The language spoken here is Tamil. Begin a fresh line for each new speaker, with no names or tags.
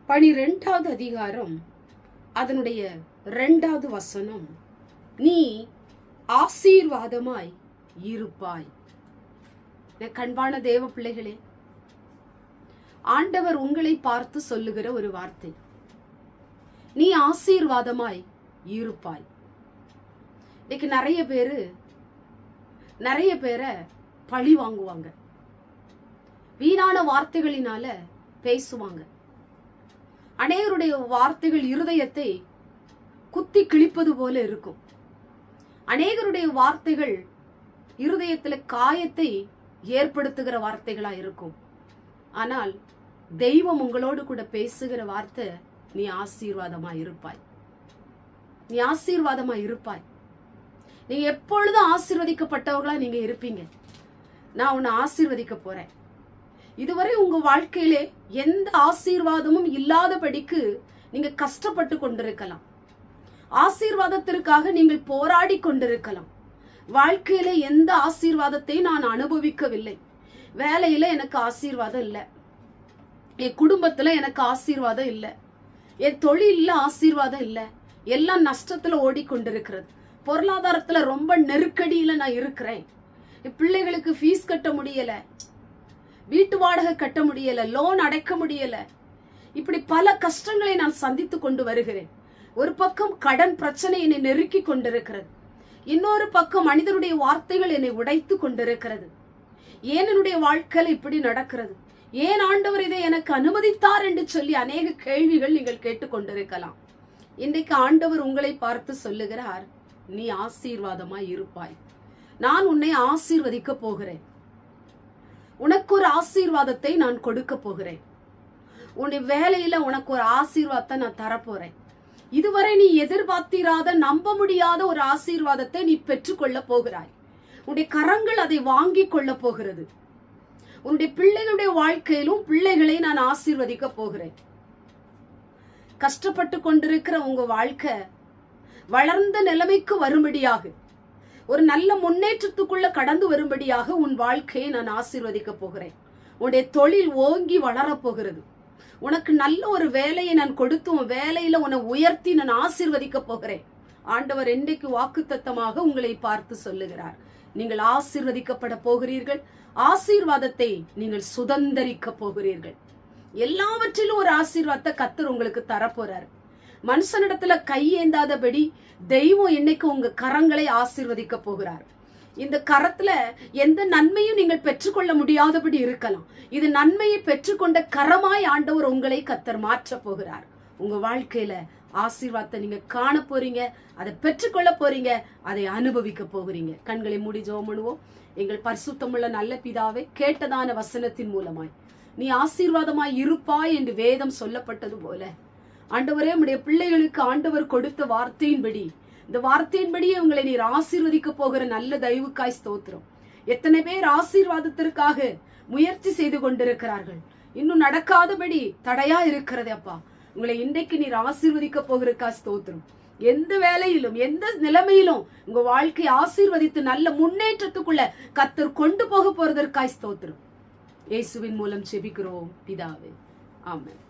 12வது அதிகாரம் அதனுடைய 2வது வசனம், நீ ஆசீர்வாதமாய் இருப்பாய். கண்பான தேவ பிள்ளைகளே, ஆண்டவர் உங்களை பார்த்து சொல்லுகிற ஒரு வார்த்தை, நீ ஆசீர்வாதமாய் இருப்பாய். இன்னைக்கு நிறைய பேரை பழி வாங்குவாங்க, வீணான வார்த்தைகளினால பேசுவாங்க. அநேகருடைய வார்த்தைகள் இருதயத்தை குத்தி கிழிப்பது போல இருக்கும். அநேகருடைய வார்த்தைகள் இருதயத்துல காயத்தை ஏற்படுத்துகிற வார்த்தைகளா இருக்கும். ஆனால் தெய்வம் உங்களோடு கூட பேசுகிற வார்த்தை, நீ ஆசீர்வாதமாய் இருப்பாய், நீ ஆசீர்வாதமாய் இருப்பாய். நீங்க எப்பொழுதும் ஆசீர்வதிக்கப்பட்டவர்களா நீங்க இருப்பீங்க. நான் உன்னை ஆசீர்வதிக்க போறேன். இதுவரை உங்க வாழ்க்கையிலே எந்த ஆசீர்வாதமும் இல்லாதபடிக்கு நீங்க கஷ்டப்பட்டு கொண்டிருக்கலாம். ஆசீர்வாதத்திற்காக நீங்கள் போராடி கொண்டிருக்கலாம். வாழ்க்கையில எந்த ஆசீர்வாதத்தை நான் அனுபவிக்கவில்லை. வேலையில எனக்கு ஆசீர்வாதம் இல்லை, என் குடும்பத்துல எனக்கு ஆசீர்வாதம் இல்லை, என் தொழில ஆசீர்வாதம் இல்லை, எல்லாம் நஷ்டத்துல ஓடிக்கொண்டிருக்கிறது. பொருளாதாரத்துல ரொம்ப நெருக்கடியில நான் இருக்கிறேன். என் பிள்ளைகளுக்கு ஃபீஸ் கட்ட முடியல, வீட்டு வாடகை கட்ட முடியல, லோன் அடைக்க முடியல, இப்படி பல கஷ்டங்களை நான் சந்தித்து கொண்டு வருகிறேன். ஒரு பக்கம் கடன் பிரச்சனை என்னை நெருக்கி கொண்டிருக்கிறது, இன்னொரு பக்கம் மனிதனுடைய வார்த்தைகள் என்னை உடைத்து கொண்டிருக்கிறது. ஏன் என்னுடைய வாழ்க்கையில இப்படி நடக்கிறது, ஏன் ஆண்டவர் இதை எனக்கு அனுமதித்தார் என்று சொல்லி அநேக கேள்விகள் நீங்கள் கேட்டுக்கொண்டிருக்கலாம். இன்றைக்கு ஆண்டவர் உங்களை பார்த்து சொல்லுகிறார், நீ ஆசீர்வாதமாய் இருப்பாய். நான் உன்னை ஆசீர்வதிக்க போகிறேன். உனக்கு ஒரு ஆசீர்வாதத்தை நான் கொடுக்க போகிறேன். உன்னுடைய வேலையில உனக்கு ஒரு ஆசீர்வாதத்தை நான் தரப்போறேன். இதுவரை நீ எதிர்பார்த்திராத, நம்ப முடியாத ஒரு ஆசீர்வாதத்தை நீ பெற்றுக்கொள்ள போகிறாய். உன்னுடைய கரங்கள் அதை வாங்கி கொள்ள போகிறது. உன்னுடைய பிள்ளைகளுடைய வாழ்க்கையிலும் பிள்ளைகளை நான் ஆசீர்வதிக்க போகிறேன். கஷ்டப்பட்டு கொண்டிருக்கிற உங்க வாழ்க்கை வளர்ந்த நிலைமைக்கு வரும்படியாக, ஒரு நல்ல முன்னேற்றத்துக்குள்ள கடந்து வரும்படியாக உன் வாழ்க்கையை நான் ஆசீர்வதிக்க போகிறேன். உன்னுடைய தொழில் ஓங்கி வளரப் போகிறது. உனக்கு நல்ல ஒரு வேலையை நான் கொடுத்து உன் வேலையில உன்னை உயர்த்தி நான் ஆசீர்வதிக்க போகிறேன். ஆண்டவர் இன்றைக்கு வாக்குத்தத்தமாக உங்களை பார்த்து சொல்லுகிறார், நீங்கள் ஆசீர்வதிக்கப்பட போகிறீர்கள். ஆசீர்வாதத்தை நீங்கள் சுதந்தரிக்க போகிறீர்கள். எல்லாவற்றிலும் ஒரு ஆசீர்வாதத்தை கர்த்தர் உங்களுக்கு தரப்போறாரு. மனுஷனிடத்துல கையேந்தாதபடி தெய்வம் இன்னைக்கு உங்க கரங்களை ஆசீர்வதிக்க போகிறார். இந்த கரத்துல எந்த நன்மையும் நீங்கள் பெற்றுக்கொள்ள முடியாதபடி இருக்கலாம். இது நன்மையை பெற்றுக்கொண்ட கரமாய் ஆண்டவர் உங்களை கர்த்தர் மாற்ற போகிறார். உங்க வாழ்க்கையில ஆசீர்வாதத்தை நீங்க காண போறீங்க, அதை பெற்றுக்கொள்ள போறீங்க, அதை அனுபவிக்க போகிறீங்க. கண்களை மூடி ஜெபம் பண்ணுவோம். எங்கள் பரிசுத்தமுள்ள நல்ல பிதாவே, கேட்டதான வசனத்தின் மூலமாய் நீ ஆசீர்வாதமாய் இருப்பாய் என்று வேதம் சொல்லப்பட்டது போல, ஆண்டவரே, உம்முடைய பிள்ளைகளுக்கு ஆண்டவர் கொடுத்த வார்த்தையின்படி, இந்த வார்த்தையின்படியே உங்களை நீர் ஆசீர்வதிக்க போகிற நல்ல தயவுக்காய் ஸ்தோத்திரம். எத்தனை பேர் ஆசீர்வாதத்திற்காக முயற்சி செய்து கொண்டிருக்கிறார்கள், இன்னும் நடக்காதபடி தடையா இருக்கிறது. அப்பா, உங்களை இன்றைக்கு நீர் ஆசீர்வதிக்க போகிறதுக்காய் ஸ்தோத்திரம். எந்த வேலையிலும் எந்த நிலைமையிலும் உங்க வாழ்க்கையை ஆசீர்வதித்து நல்ல முன்னேற்றத்துக்குள்ள கர்த்தர் கொண்டு போக போறதற்காய் ஸ்தோத்திரம். இயேசுவின் மூலம் ஜெபிக்கிறோம் பிதாவே, ஆமென்.